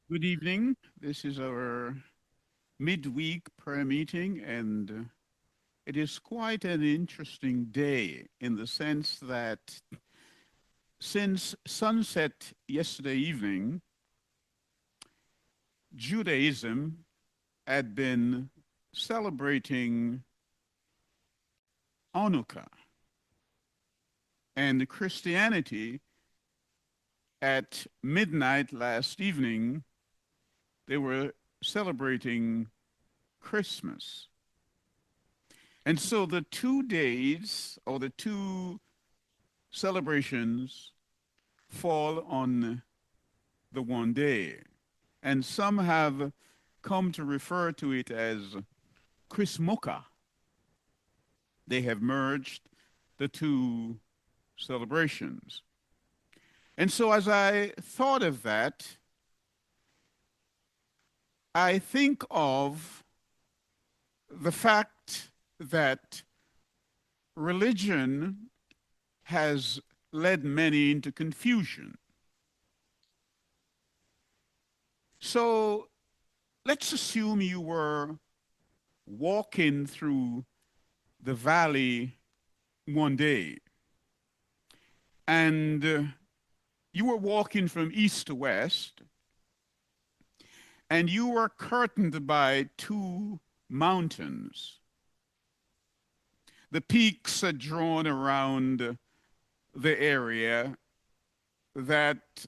Good evening. This is our midweek prayer meeting, and it is quite an interesting day in the sense that since sunset yesterday evening, Judaism had been celebrating Hanukkah, and Christianity at midnight last evening, they were celebrating Christmas. And so the 2 days or the two celebrations fall on the one day. And some have come to refer to it as Chrismukkah. They have merged the two celebrations. And so as I thought of that, I think of the fact that religion has led many into confusion. So let's assume you were walking through the valley one day and you were walking from east to west and you were curtained by two mountains. The peaks are drawn around the area that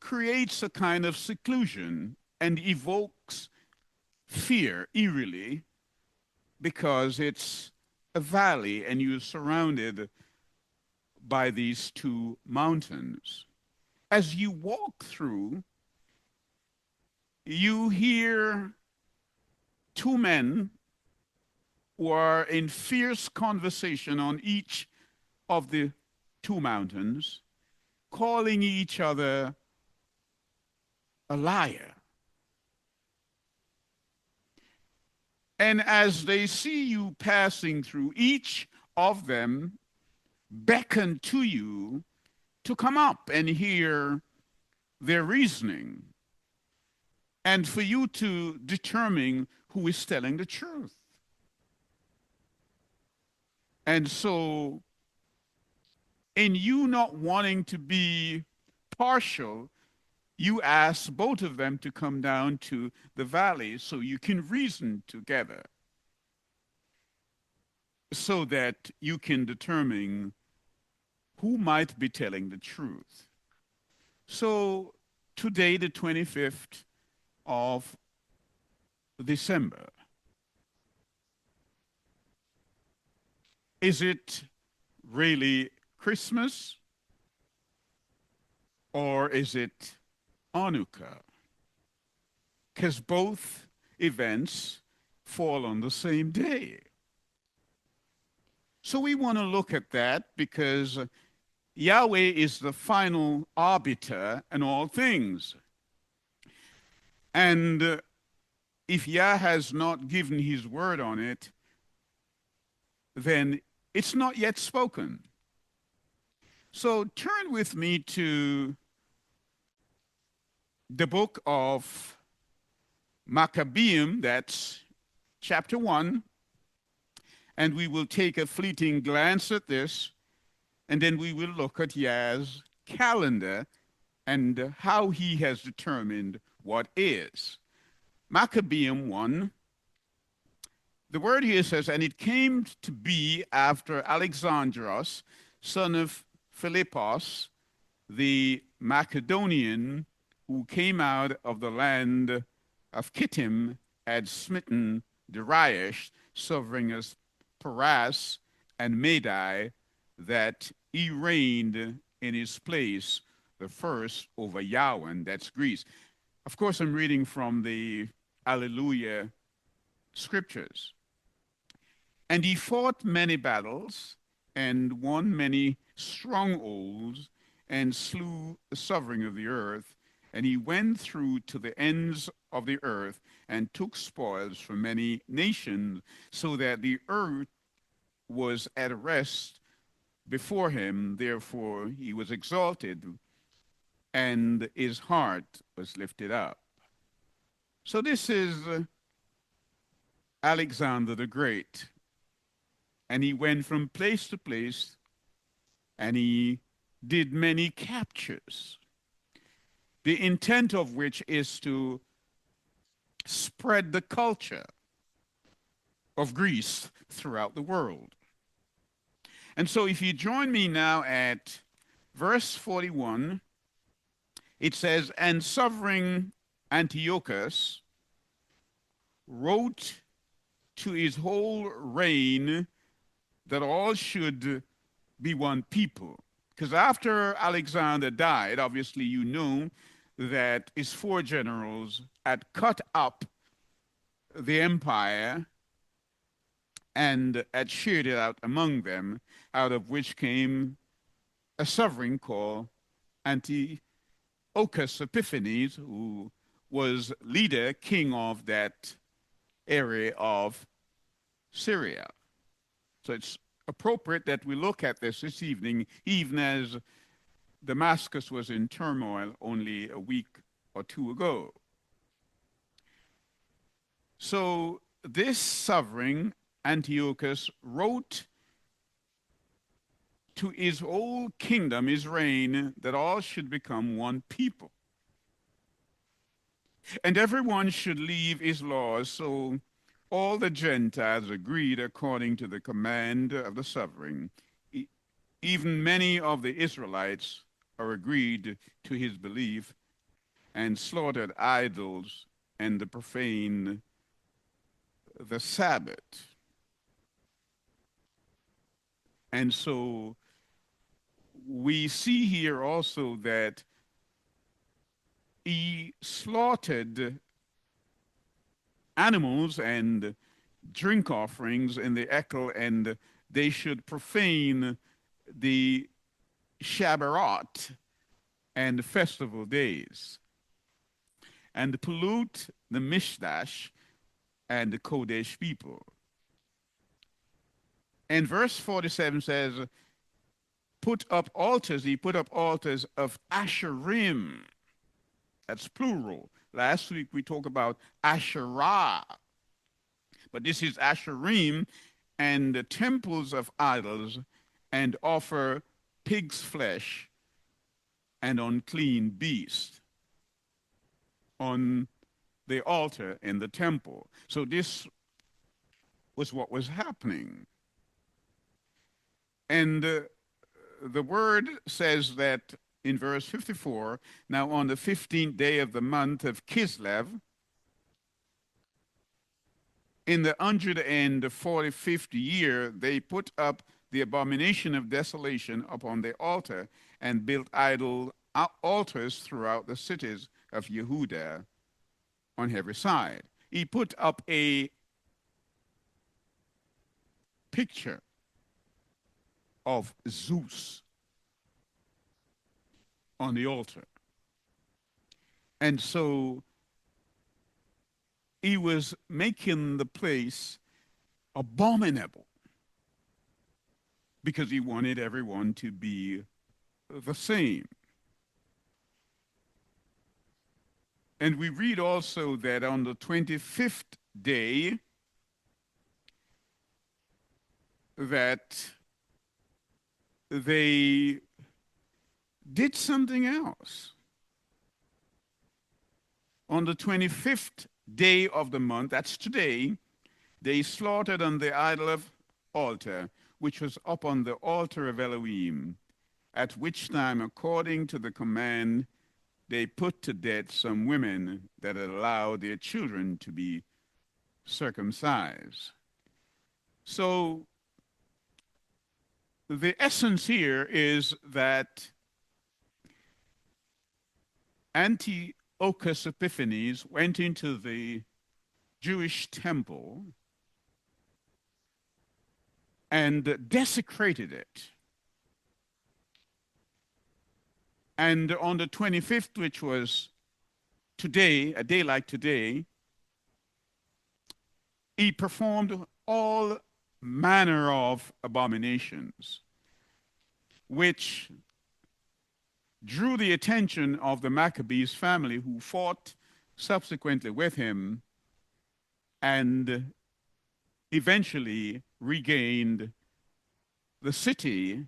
creates a kind of seclusion and evokes fear eerily because it's a valley and you're surrounded by these two mountains. As you walk through, you hear two men who are in fierce conversation on each of the two mountains, calling each other a liar. And as they see you passing through, each of them beckon to you to come up and hear their reasoning and for you to determine who is telling the truth. And so, in you not wanting to be partial, you ask both of them to come down to the valley so you can reason together so that you can determine who might be telling the truth. So today, the 25th of December, is it really Christmas or is it Hanukkah? Because both events fall on the same day. So we want to look at that because Yahweh is the final arbiter in all things. And if Yah has not given his word on it, then it's not yet spoken. So turn with me to the book of Maccabee, that's chapter 1, and we will take a fleeting glance at this, and then we will look at Yah's calendar and how he has determined what is. Maccabee 1, the word here says, and it came to be after Alexandros, son of Philippos, the Macedonian, who came out of the land of Kittim, had smitten Darius, sovereign of Paras and Madai, that he reigned in his place the first over Yawan, that's Greece. Of course, I'm reading from the Alleluia scriptures. And he fought many battles and won many strongholds and slew the sovereign of the earth. And he went through to the ends of the earth and took spoils from many nations, so that the earth was at rest before him. Therefore he was exalted. and his heart was lifted up. So this is Alexander the Great. And he went from place to place and he did many captures, the intent of which is to spread the culture of Greece throughout the world. And so if you join me now at verse 41, it says, "And sovereign Antiochus wrote to his whole reign that all should be one people." Because after Alexander died, obviously you know that his four generals had cut up the empire and had shared it out among them, out of which came a sovereign called Antiochus Epiphanes, who was leader, king of that area of Syria. So it's appropriate that we look at this evening, even as Damascus was in turmoil only a week or two ago. So this sovereign, Antiochus, wrote to his whole kingdom, his reign, that all should become one people. And everyone should leave his laws. So all the Gentiles agreed according to the command of the sovereign. Even many of the Israelites are agreed to his belief and slaughtered idols and profaned the Sabbath. And so we see here also that he slaughtered animals and drink offerings in the Ekel, and they should profane the Shabbat and festival days, and pollute the Mishdash and the Kodesh people. And verse 47 says, put up altars, he put up altars of Asherim. That's plural. Last week we talked about Asherah, but this is Asherim, and the temples of idols, and offer pig's flesh and unclean beast on the altar in the temple. So this was what was happening. And the word says that in verse 54, now on the 15th day of the month of Kislev, in the 145th year, they put up the abomination of desolation upon the altar and built idol altars throughout the cities of Yehuda on every side. He put up a picture of Zeus on the altar. And so he was making the place abominable because he wanted everyone to be the same. And we read also that on the 25th day, that they did something else. On the 25th day of the month, that's today, they slaughtered on the idol of altar, which was up on the altar of Elohim, at which time, according to the command, they put to death some women that had allowed their children to be circumcised. So the essence here is that Antiochus Epiphanes went into the Jewish temple and desecrated it. And on the 25th, which was today, a day like today, he performed all manner of abominations, which drew the attention of the Maccabees family, who fought subsequently with him and eventually regained the city.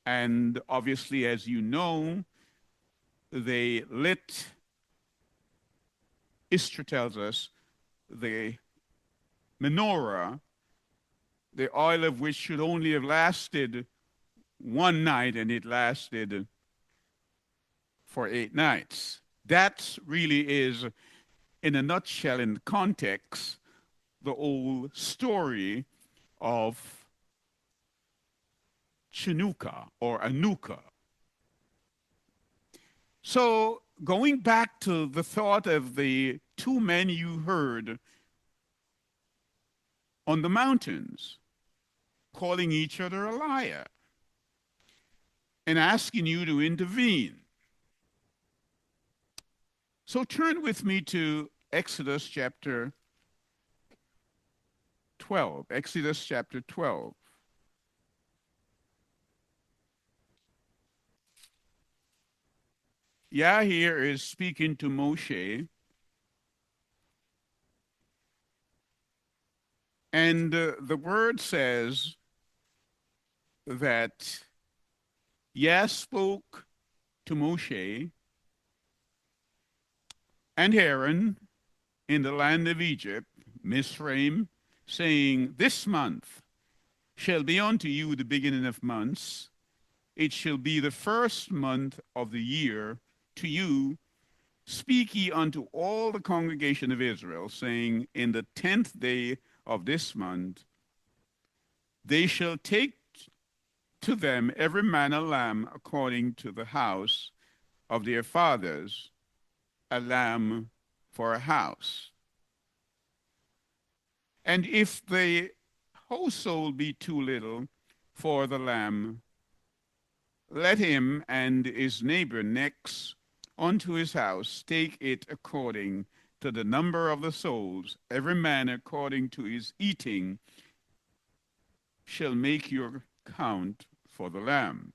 And obviously, as you know, they lit, Istra tells us, the menorah, the oil of which should only have lasted one night, and it lasted for 8 nights. That really is, in a nutshell, in context, the old story of Chinooka or Anuka. So, going back to the thought of the 2 men you heard on the mountains, calling each other a liar and asking you to intervene. So turn with me to Exodus chapter 12. Exodus chapter 12. Yah here is speaking to Moshe, and the word says that Yah spoke to Moshe and Aaron in the land of Egypt, Mizraim, saying, "This month shall be unto you the beginning of months. It shall be the first month of the year to you. Speak ye unto all the congregation of Israel, saying, In the 10th day of this month they shall take to them every man a lamb according to the house of their fathers, a lamb for a house. And if the household be too little for the lamb, let him and his neighbor next unto his house take it according to the number of the souls, every man according to his eating shall make your count for the lamb."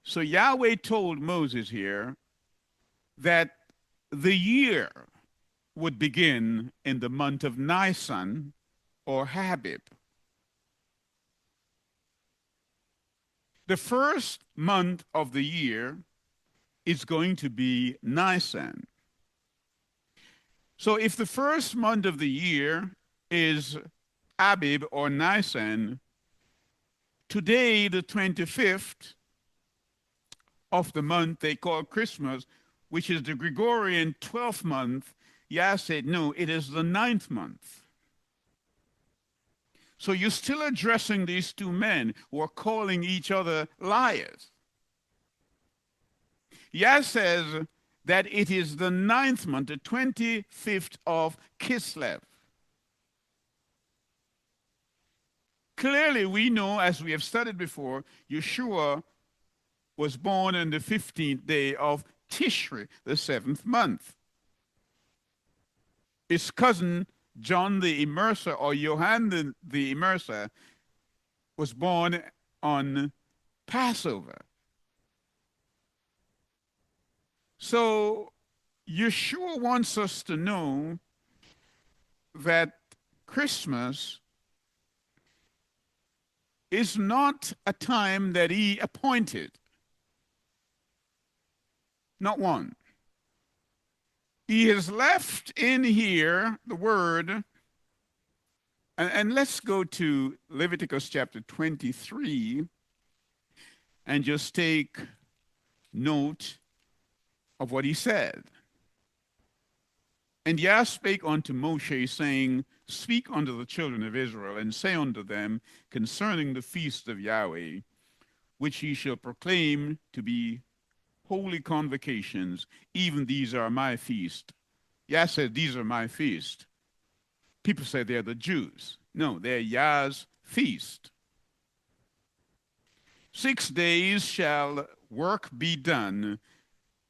So Yahweh told Moses here that the year would begin in the month of Nisan or Habib. The first month of the year is going to be Nisan. So if the first month of the year is Abib or Nisan, today, the 25th of the month they call Christmas, which is the Gregorian 12th month, Yah said, no, it is the 9th month. So you're still addressing these 2 men who are calling each other liars. Yah says that it is the 9th month, the 25th of Kislev. Clearly, we know, as we have studied before, Yeshua was born on the 15th day of Tishri, the 7th month. His cousin, John the Immerser, or Johann the Immerser, was born on Passover. So Yeshua wants us to know that Christmas is not a time that he appointed. Not one. He has left in here the word, and let's go to Leviticus chapter 23 and just take note of what he said. And Yah spake unto Moshe, saying, Speak unto the children of Israel, and say unto them concerning the feast of Yahweh, which ye shall proclaim to be holy convocations, even these are my feast. Yah said, these are my feast. People say they're the Jews. No, they're Yah's feast. 6 days shall work be done,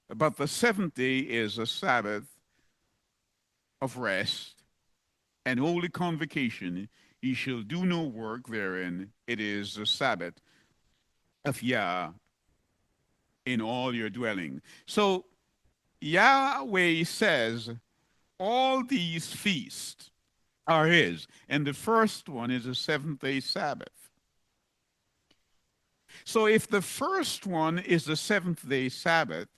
but the 7th day is a Sabbath of rest and holy convocation. Ye shall do no work therein. It is the Sabbath of Yah in all your dwelling. So Yahweh says all these feasts are his. And the first one is a seventh-day Sabbath. So if the first one is the seventh-day Sabbath,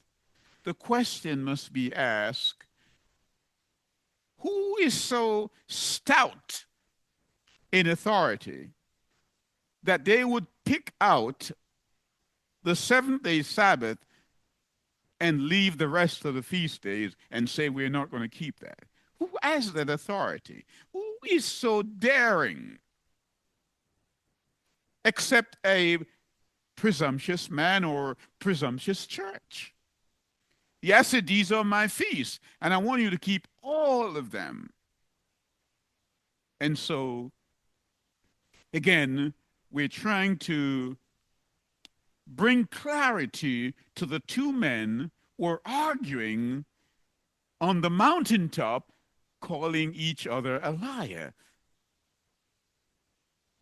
the question must be asked, who is so stout in authority that they would pick out the seventh-day Sabbath and leave the rest of the feast days and say we're not going to keep that? Who has that authority? Who is so daring except a presumptuous man or presumptuous church? Yes, these are my feasts, and I want you to keep all of them. And so, again, we're trying to bring clarity to the two men who are arguing on the mountaintop, calling each other a liar.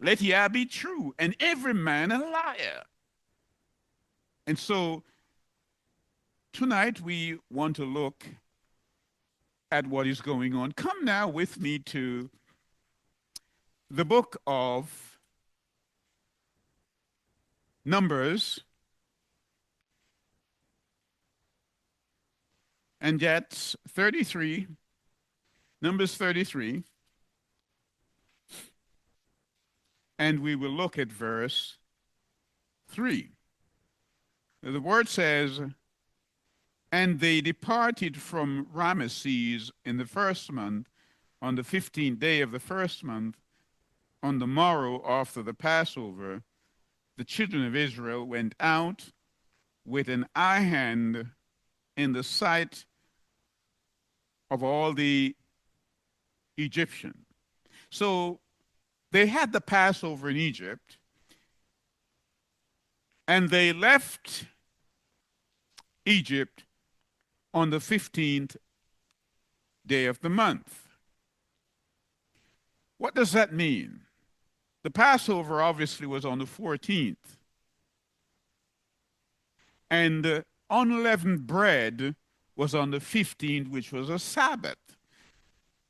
Let Yah be true, and every man a liar. And so, tonight we want to look at what is going on. Come now with me to the book of Numbers, and that's 33, Numbers 33, and we will look at verse 3. The word says, "And they departed from Ramesses in the first month, on the 15th day of the first month, on the morrow after the Passover, the children of Israel went out with an high hand in the sight of all the Egyptians." So they had the Passover in Egypt, and they left Egypt on the 15th day of the month. What does that mean? The Passover obviously was on the 14th. And unleavened bread was on the 15th, which was a Sabbath.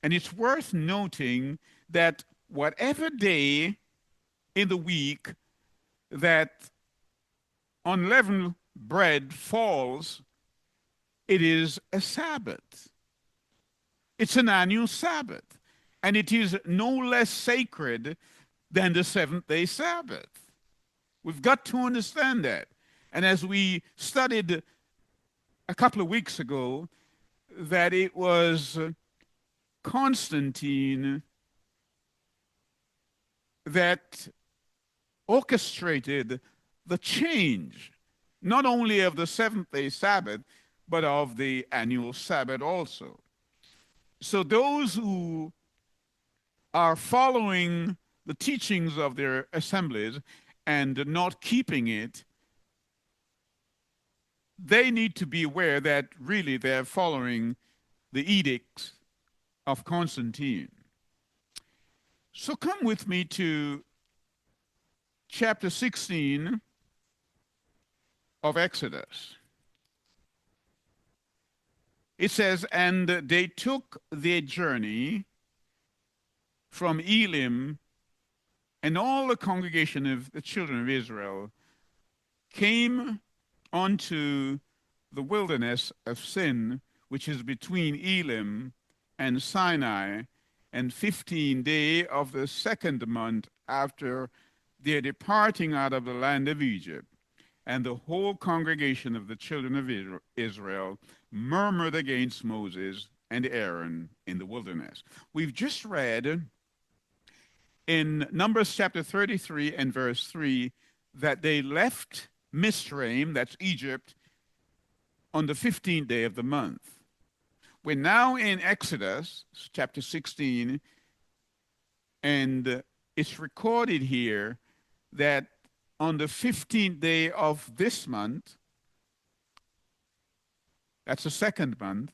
And it's worth noting that whatever day in the week that unleavened bread falls, it is a Sabbath. It's an annual Sabbath. And it is no less sacred than the seventh-day Sabbath. We've got to understand that. And as we studied a couple of weeks ago, that it was Constantine that orchestrated the change, not only of the seventh-day Sabbath, but of the annual Sabbath also. So those who are following the teachings of their assemblies and not keeping it, they need to be aware that really they're following the edicts of Constantine. So come with me to chapter 16 of Exodus. It says, "And they took their journey from Elim, and all the congregation of the children of Israel came unto the wilderness of Sin, which is between Elim and Sinai, and 15th day of the second month after their departing out of the land of Egypt. And the whole congregation of the children of Israel murmured against Moses and Aaron in the wilderness." We've just read in Numbers chapter 33 and verse 3 that they left Mizraim, that's Egypt, on the 15th day of the month. We're now in Exodus chapter 16, and it's recorded here that on the 15th day of this month, that's the second month,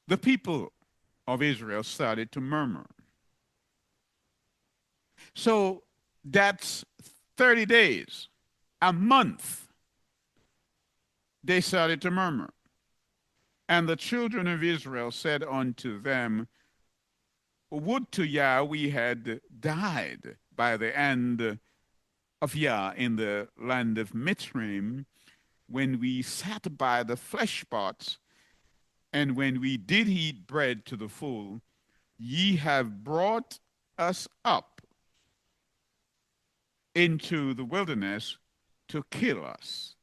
the people of Israel started to murmur. So that's 30 days. a month, they started to murmur. And the children of Israel said unto them, would to Yah we had died by the hand of Yah in the land of Mitzrayim, when we sat by the flesh pots, and when we did eat bread to the full. Ye have brought us up into the wilderness to kill us.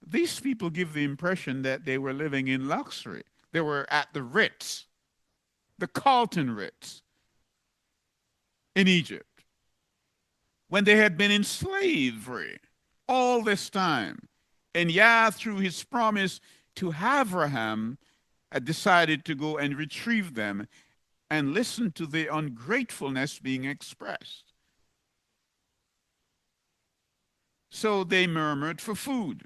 These people give the impression that they were living in luxury. They were at the Ritz, the Carlton Ritz in Egypt, when they had been in slavery all this time. And Yah, through his promise to Abraham, had decided to go and retrieve them, and listen to the ungratefulness being expressed. So they murmured for food.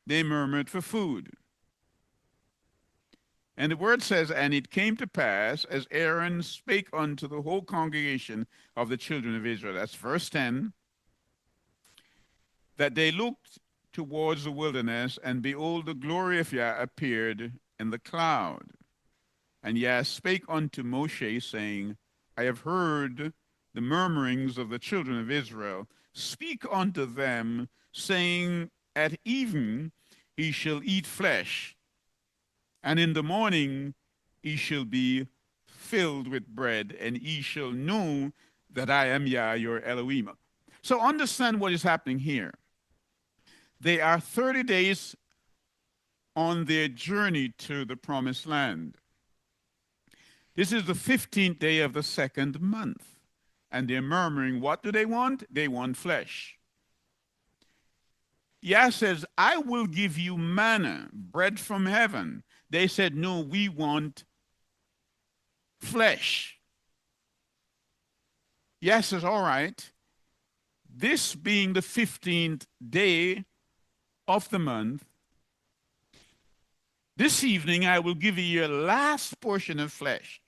They murmured for food. And the word says, and it came to pass, as Aaron spake unto the whole congregation of the children of Israel, that's verse 10, that they looked towards the wilderness, and behold, the glory of Yah appeared in the cloud. And Yah spake unto Moshe, saying, I have heard the murmurings of the children of Israel. Speak unto them, saying, at even he shall eat flesh, and in the morning he shall be filled with bread, and ye shall know that I am Yah your Elohim. So understand what is happening here. They are 30 days on their journey to the promised land. This is the 15th day of the second month. And they're murmuring, what do they want? They want flesh. Yah says, I will give you manna, bread from heaven. They said, no, we want flesh. Yah says, all right, this being the 15th day of the month, this evening I will give you your last portion of flesh.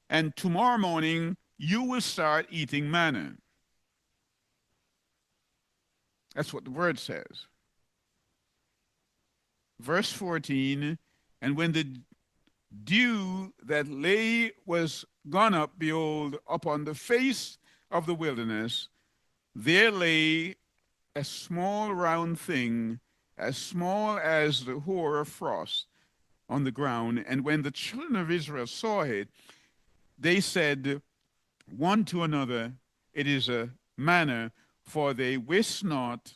And tomorrow morning you will start eating manna. That's what the word says. Verse 14, and when the dew that lay was gone up, behold, upon the face of the wilderness, there lay a small round thing, as small as the hoar of frost on the ground. And when the children of Israel saw it, they said one to another, it is a manna, for they wist not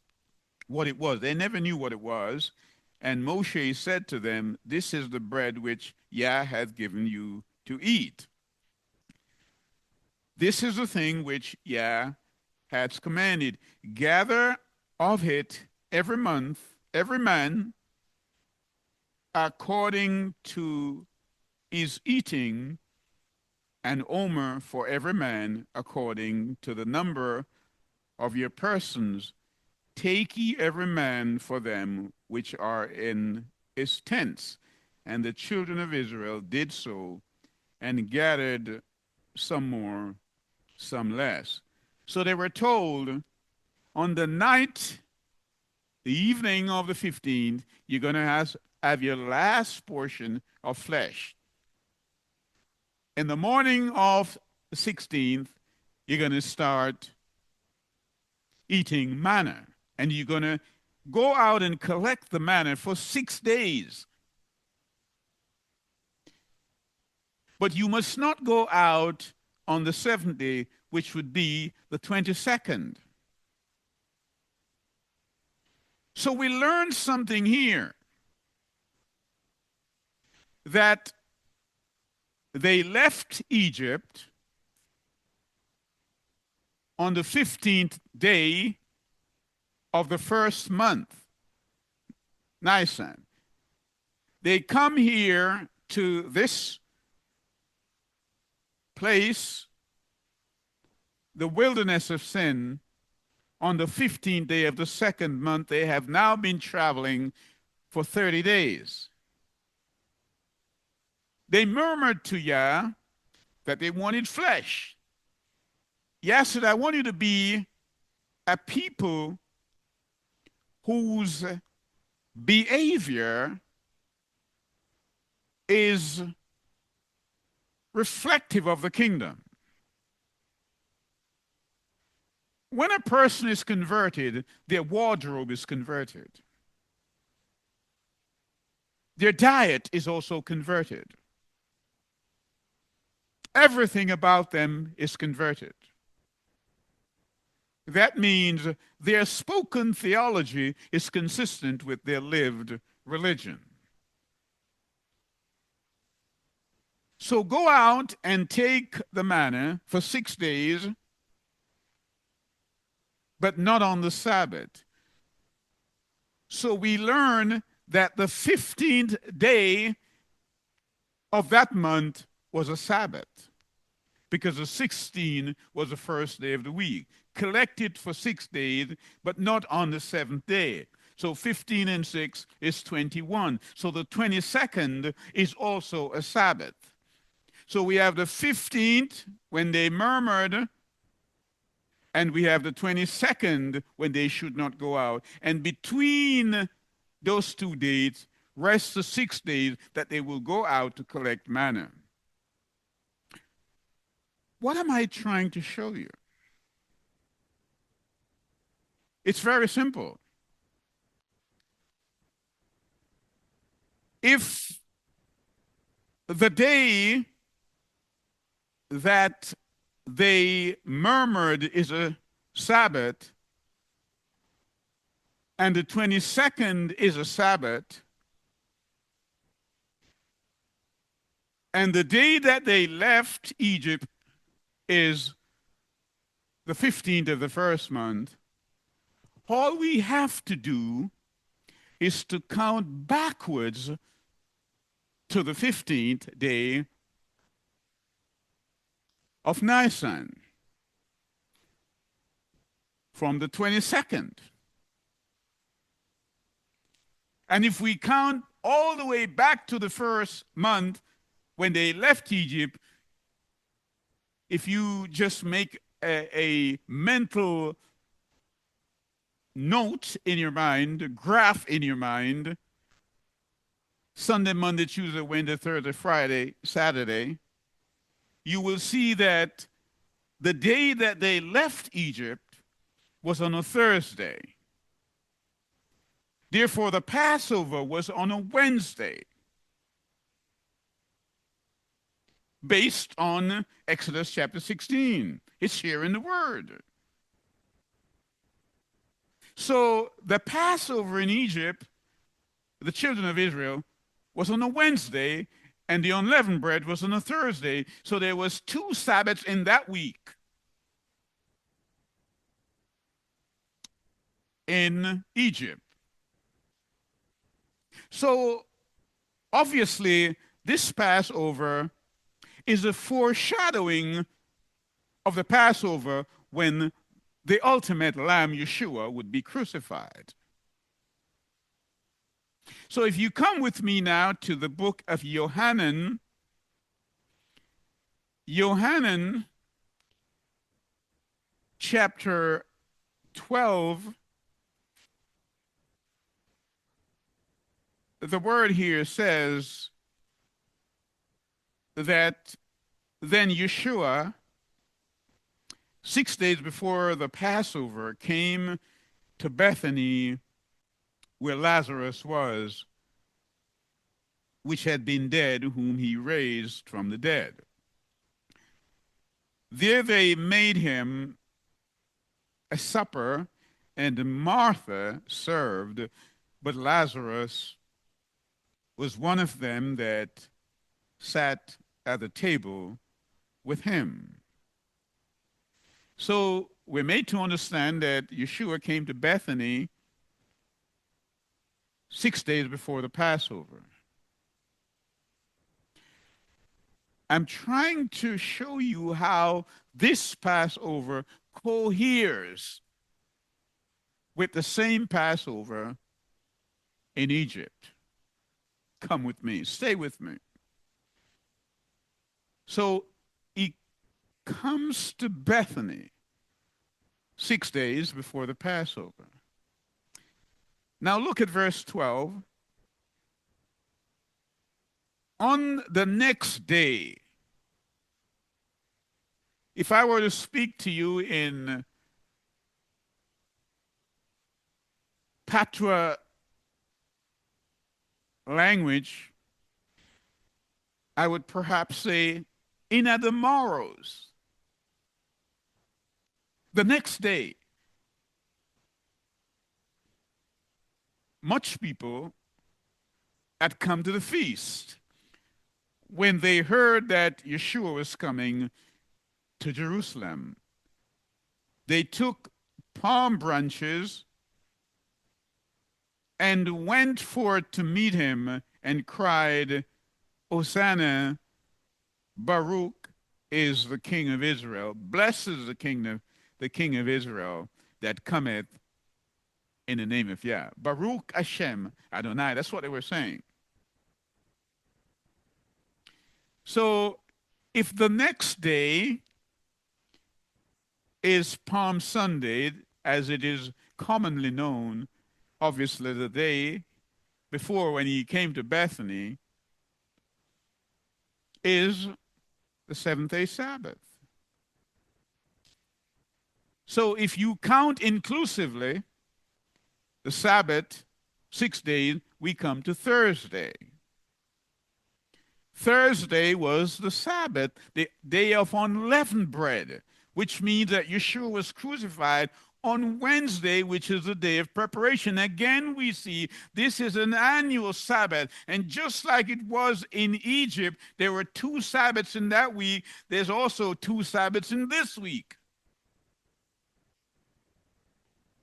what it was. They never knew what it was. And Moshe said to them, this is the bread which Yah hath given you to eat. This is the thing which Yah hath commanded. Gather of it every month, every man, according to his eating, an omer for every man, according to the number of your persons. Take ye every man for them which are in his tents. And the children of Israel did so, and gathered some more, some less. So they were told, on the night, the evening of the 15th, you're going to have your last portion of flesh. In the morning of the 16th, you're going to start eating manna. And you're going to go out and collect the manna for 6 days. But you must not go out on the 7th day, which would be the 22nd. So we learned something here, that they left Egypt on the 15th day of the first month, Nisan. They come here to this place, the wilderness of sin, on the 15th day of the second month. They have now been traveling for 30 days. They murmured to Yah that they wanted flesh. Yesterday, I want you to be a people whose behavior is reflective of the kingdom. When a person is converted, their wardrobe is converted. Their diet is also converted. Everything about them is converted. That means their spoken theology is consistent with their lived religion. So go out and take the manna for 6 days, but not on the Sabbath. So we learn that the 15th day of that month was a Sabbath, because the 16th was the first day of the week. Collected for 6 days, but not on the seventh day. So 15 and 6 is 21. So the 22nd is also a Sabbath. So we have the 15th when they murmured, and we have the 22nd when they should not go out. And between those 2 dates rests the 6 days that they will go out to collect manna. What am I trying to show you? It's very simple. If the day that they murmured is a Sabbath, and the 22nd is a Sabbath, and the day that they left Egypt is the 15th of the first month, all we have to do is to count backwards to the 15th day of Nisan from the 22nd. And if we count all the way back to the first month when they left Egypt, if you just make a mental note in your mind, a graph in your mind, Sunday, Monday, Tuesday, Wednesday, Thursday, Friday, Saturday, you will see that the day that they left Egypt was on a Thursday. Therefore, the Passover was on a Wednesday, based on Exodus chapter 16. It's here in the Word. So the Passover in Egypt, the children of Israel, was on a Wednesday, and the unleavened bread was on a Thursday. So there was 2 Sabbaths in that week in Egypt. So obviously, this Passover is a foreshadowing of the Passover when the ultimate Lamb, Yeshua, would be crucified. So if you come with me now to the book of Yohanan, chapter 12, the word here says that then Yeshua, 6 days before the Passover, came to Bethany where Lazarus was, which had been dead, whom he raised from the dead. There they made him a supper, and Martha served, but Lazarus was one of them that sat at the table with him. So we're made to understand that Yeshua came to Bethany 6 days before the Passover. I'm trying to show you how this Passover coheres with the same Passover in Egypt. Come with me, stay with me. So he comes to Bethany 6 days before the Passover. Now look at verse 12. On the next day, if I were to speak to you in patois language, I would perhaps say, "Ina the morrows," the next day. Much people had come to the feast when they heard that Yeshua was coming to Jerusalem. They took palm branches and went forth to meet him and cried, "Hosanna, Baruch is the King of Israel. Blessed is the King of Israel that cometh in the name of Yah." Baruch Hashem Adonai. That's what they were saying. So if the next day is Palm Sunday, as it is commonly known, obviously the day before when he came to Bethany is the seventh-day Sabbath. So if you count inclusively the Sabbath, 6 days, we come to Thursday. Thursday was the Sabbath, the day of unleavened bread, which means that Yeshua was crucified on Wednesday, which is the day of preparation. Again, we see this is an annual Sabbath. And just like it was in Egypt, there were 2 Sabbaths in that week. There's also 2 Sabbaths in this week.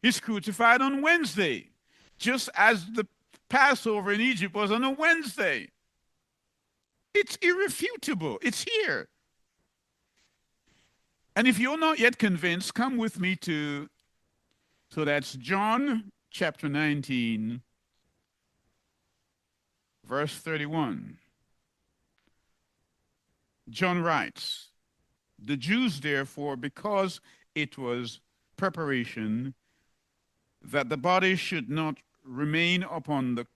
He's crucified on Wednesday, just as the Passover in Egypt was on a Wednesday. It's irrefutable. It's here. And if you're not yet convinced, come with me to, so that's John chapter 19, verse 31. John writes, "The Jews, therefore, because it was preparation, that the body should not remain upon the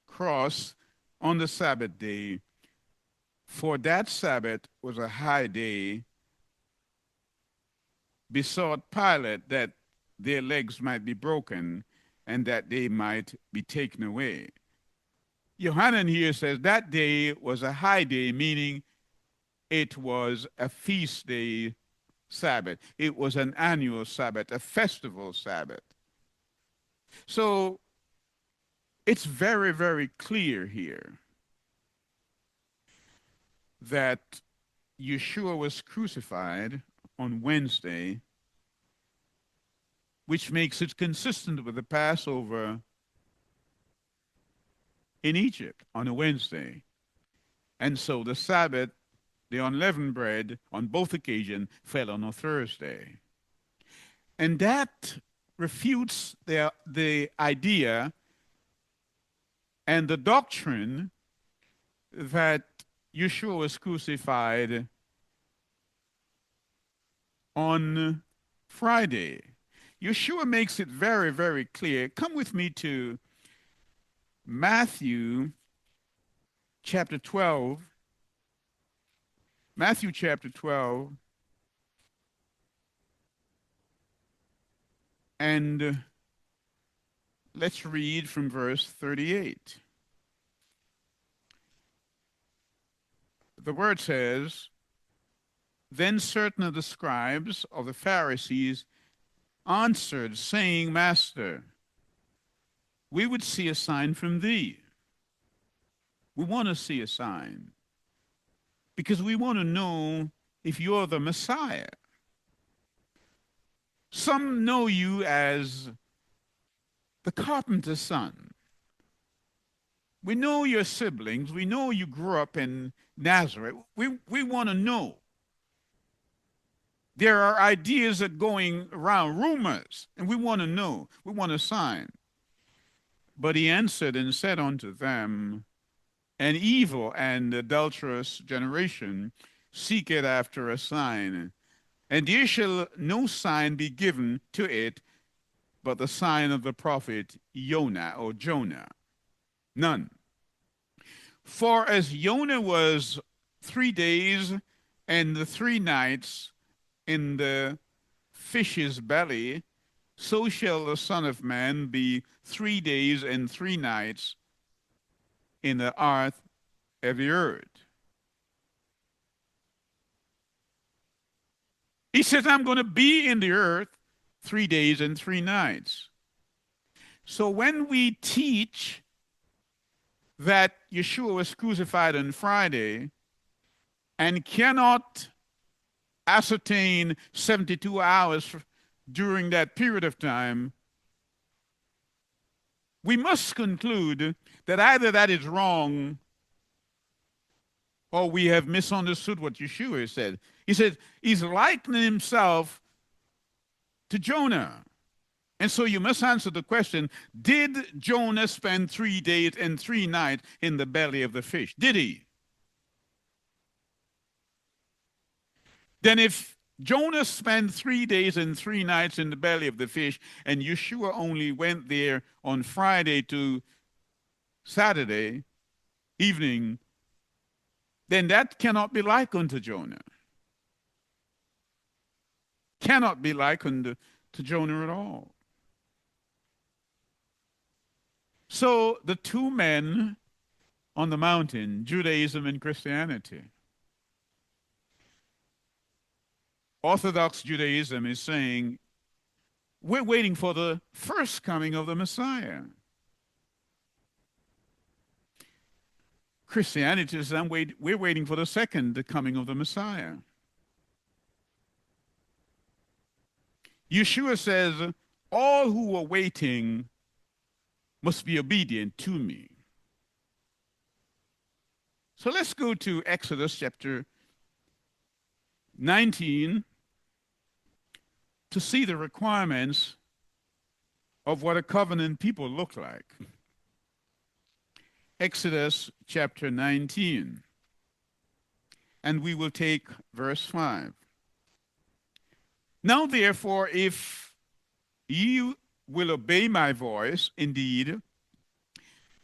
cross on the Sabbath day, for that Sabbath was a high day, besought Pilate that their legs might be broken and that they might be taken away." Yohanan here says that day was a high day, meaning it was a feast day Sabbath. It was an annual Sabbath, a festival Sabbath. So it's very, very clear here that Yeshua was crucified on Wednesday, which makes it consistent with the Passover in Egypt on a Wednesday. And so the Sabbath, the unleavened bread, on both occasions fell on a Thursday. And that refutes the idea and the doctrine that Yeshua was crucified on Friday. Yeshua makes it very, very clear. Come with me to Matthew chapter 12. Matthew chapter 12. And let's read from verse 38. The word says, "Then certain of the scribes of the Pharisees answered, saying, Master, we would see a sign from thee." We want to see a sign because we want to know if you're the Messiah. Some know you as the carpenter's son. We know your siblings. We know you grew up in Nazareth. We want to know. There are ideas that are going around, rumors, and we want to know. We want a sign. But he answered and said unto them, "An evil and adulterous generation seeketh after a sign, and there shall no sign be given to it but the sign of the prophet Jonah. None. For as Jonah was 3 days and 3 nights in the fish's belly, so shall the Son of Man be 3 days and 3 nights in the heart of the earth. He says, I'm going to be in the earth 3 days and 3 nights. So when we teach that Yeshua was crucified on Friday and cannot ascertain 72 hours during that period of time, we must conclude that either that is wrong or we have misunderstood what Yeshua said. He said he's likening himself to Jonah. And so you must answer the question, did Jonah spend 3 days and 3 nights in the belly of the fish? Did he? Then if Jonah spent 3 days and 3 nights in the belly of the fish, and Yeshua only went there on Friday to Saturday evening, then that cannot be like unto Jonah. Cannot be like unto Jonah at all. So the two men on the mountain, Judaism and Christianity. Orthodox Judaism is saying, we're waiting for the first coming of the Messiah. Christianity is, we're waiting for the second coming of the Messiah. Yeshua says, all who are waiting must be obedient to me. So let's go to Exodus chapter 19 to see the requirements of what a covenant people look like. Exodus chapter 19, and we will take verse 5. Now therefore, if you will obey my voice indeed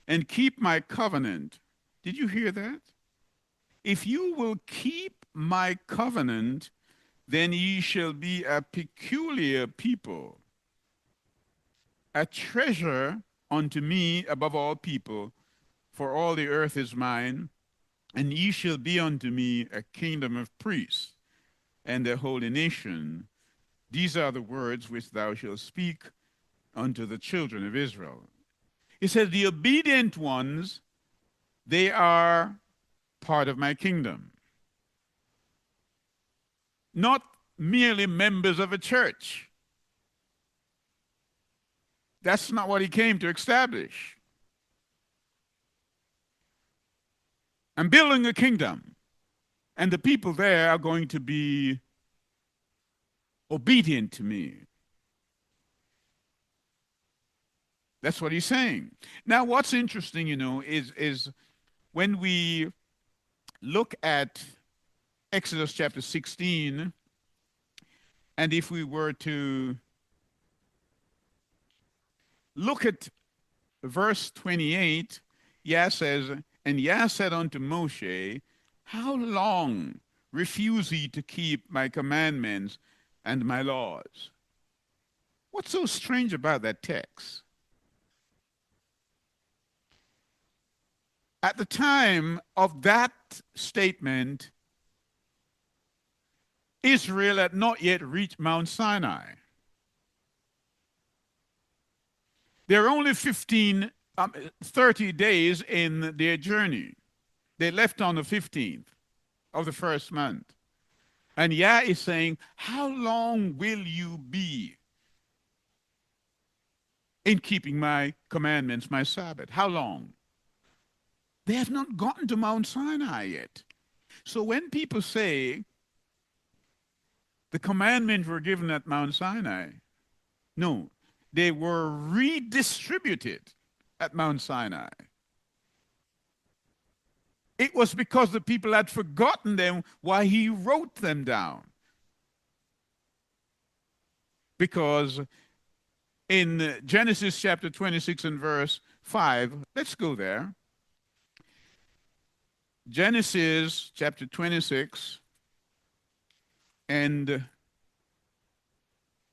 and keep my covenant. Did you hear that? If you will keep my covenant, then ye shall be a peculiar people, a treasure unto me above all people, for all the earth is mine, and ye shall be unto me a kingdom of priests and a holy nation. These are the words which thou shalt speak unto the children of Israel. He says, the obedient ones, they are part of my kingdom. Not merely members of a church. That's not what he came to establish. I'm building a kingdom, and the people there are going to be obedient to me. That's what he's saying. Now, what's interesting, is when we look at Exodus chapter 16, and if we were to look at verse 28, Yah says, and Yah said unto Moshe, how long refuse ye to keep my commandments and my laws? What's so strange about that text? At the time of that statement, Israel had not yet reached Mount Sinai. They're only 30 days in their journey. They left on the 15th of the first month. And Yah is saying, how long will you be in keeping my commandments, my Sabbath? How long? They have not gotten to Mount Sinai yet. So when people say the commandments were given at Mount Sinai, no, they were redistributed at Mount Sinai. It was because the people had forgotten them why he wrote them down. Because in Genesis chapter 26 and verse 5, let's go there. Genesis chapter 26 and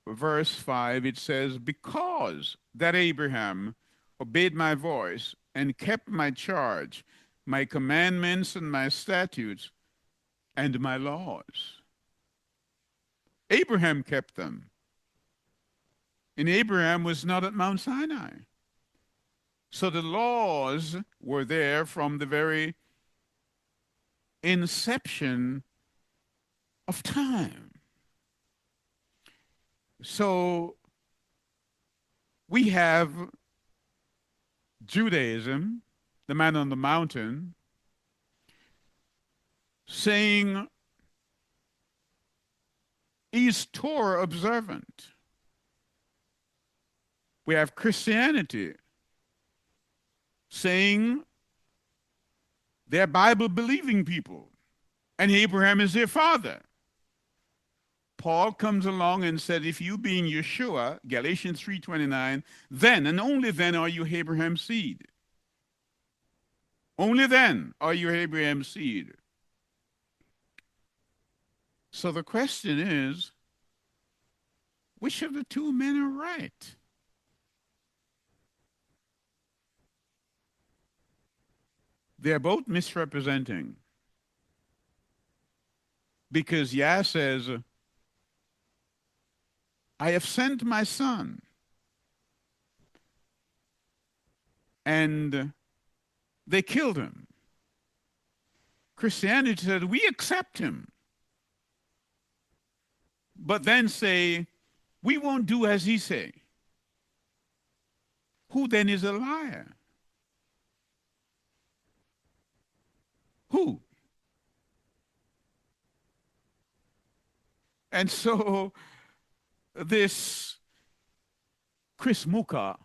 verse 5, it says, because that Abraham obeyed my voice and kept my charge, my commandments and my statutes and my laws. Abraham kept them. And Abraham was not at Mount Sinai. So the laws were there from the very inception of time. So we have Judaism, the man on the mountain, saying he's Torah observant. We have Christianity saying they're Bible-believing people, and Abraham is their father. Paul comes along and said, if you being Yeshua, Galatians 3:29, then and only then are you Abraham's seed. Only then are you Abraham's seed. So the question is, which of the two men are right? They're both misrepresenting. Because Yah says, I have sent my son. And they killed him. Christianity said, we accept him. But then say, we won't do as he say. Who then is a liar? Who? And so this Chrismukkah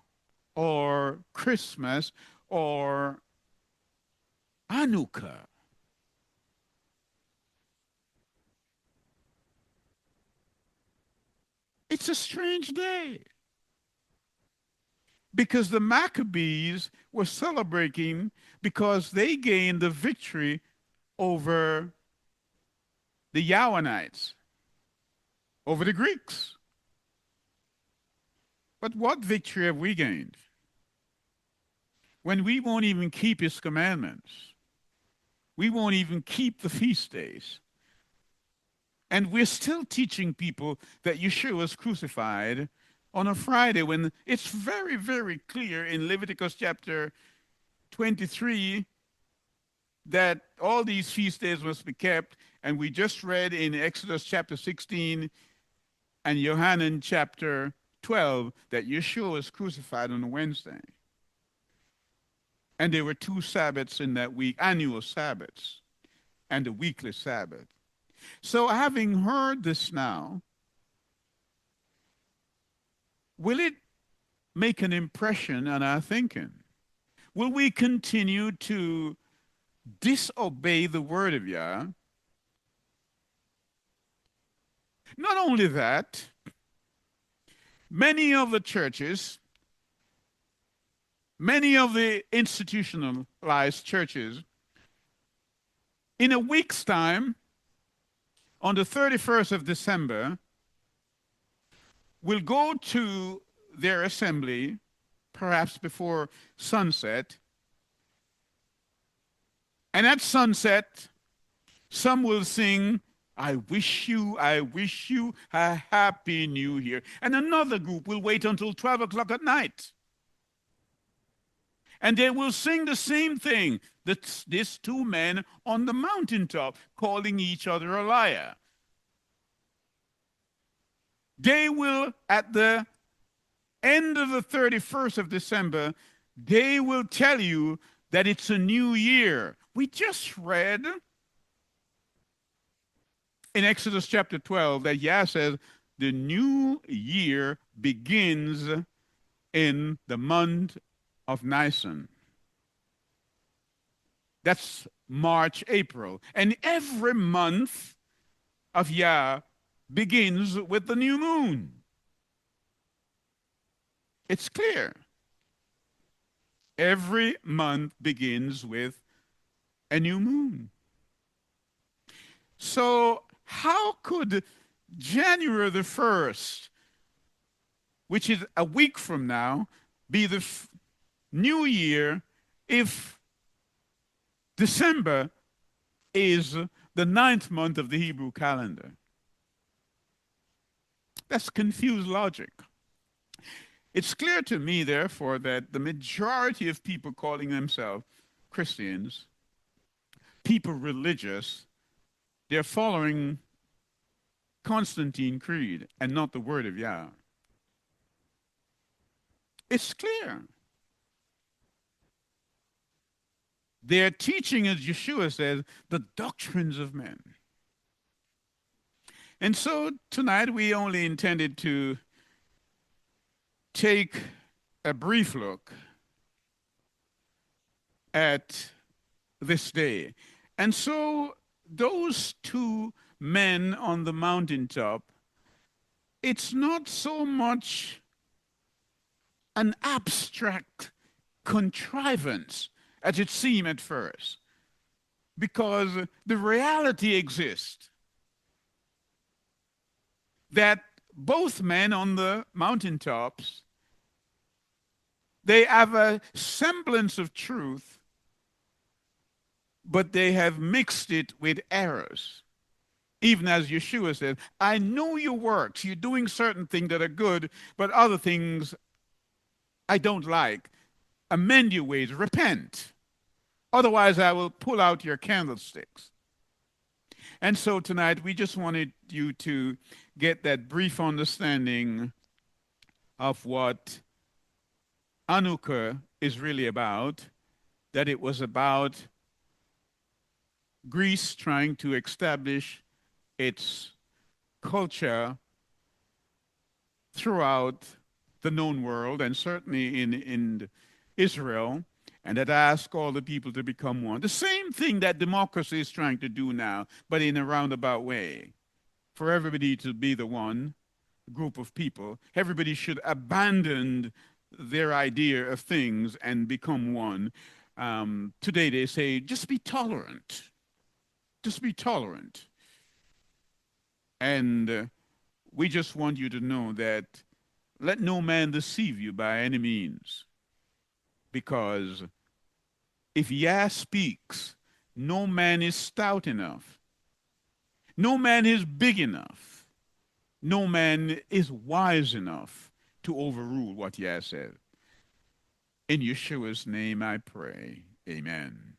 or Christmas or Hanukkah, it's a strange day. Because the Maccabees were celebrating because they gained the victory over the Yawanites, over the Greeks. But what victory have we gained? When we won't even keep his commandments. We won't even keep the feast days. And we're still teaching people that Yeshua was crucified on a Friday, when it's very, very clear in Leviticus chapter 23 that all these feast days must be kept. And we just read in Exodus chapter 16 and Yohanan chapter 12 that Yeshua was crucified on a Wednesday. And there were 2 Sabbaths in that week, annual Sabbaths, and a weekly Sabbath. So having heard this now, will it make an impression on our thinking? Will we continue to disobey the word of Yah? Not only that, many of the churches, many of the institutionalized churches, in a week's time, on the 31st of December, will go to their assembly, perhaps before sunset, and at sunset, some will sing, I wish you a happy new year. And another group will wait until 12 o'clock at night. And they will sing the same thing, that these 2 men on the mountaintop calling each other a liar. They will, at the end of the 31st of December, they will tell you that it's a new year. We just read in Exodus chapter 12 that Yah says the new year begins in the month of Nisan. That's March, April. And every month of Yah begins with the new moon. It's clear. Every month begins with a new moon. So how could January the 1st, which is a week from now, be the new year if December is the 9th month of the Hebrew calendar? That's confused logic. It's clear to me, therefore, that the majority of people calling themselves Christians, people religious, they're following Constantine Creed and not the word of Yah. It's clear. They're teaching, as Yeshua says, the doctrines of men. And so tonight we only intended to take a brief look at this day. And so those two men on the mountaintop, it's not so much an abstract contrivance as it seemed at first, because the reality exists that both men on the mountaintops, they have a semblance of truth, but they have mixed it with errors. Even as Yeshua said, I know your works. You're doing certain things that are good, but other things I don't like. Amend your ways, repent. Otherwise, I will pull out your candlesticks. And so tonight, we just wanted you to get that brief understanding of what Hanukkah is really about, that it was about Greece trying to establish its culture throughout the known world, and certainly in Israel, and that asked all the people to become one. The same thing that democracy is trying to do now, but in a roundabout way. For everybody to be the one group of people, everybody should abandon their idea of things and become one. Today they say, just be tolerant. Just be tolerant. And we just want you to know that let no man deceive you by any means. Because if Yah speaks, no man is stout enough. No man is big enough. No man is wise enough to overrule what Yah said. In Yeshua's name I pray. Amen.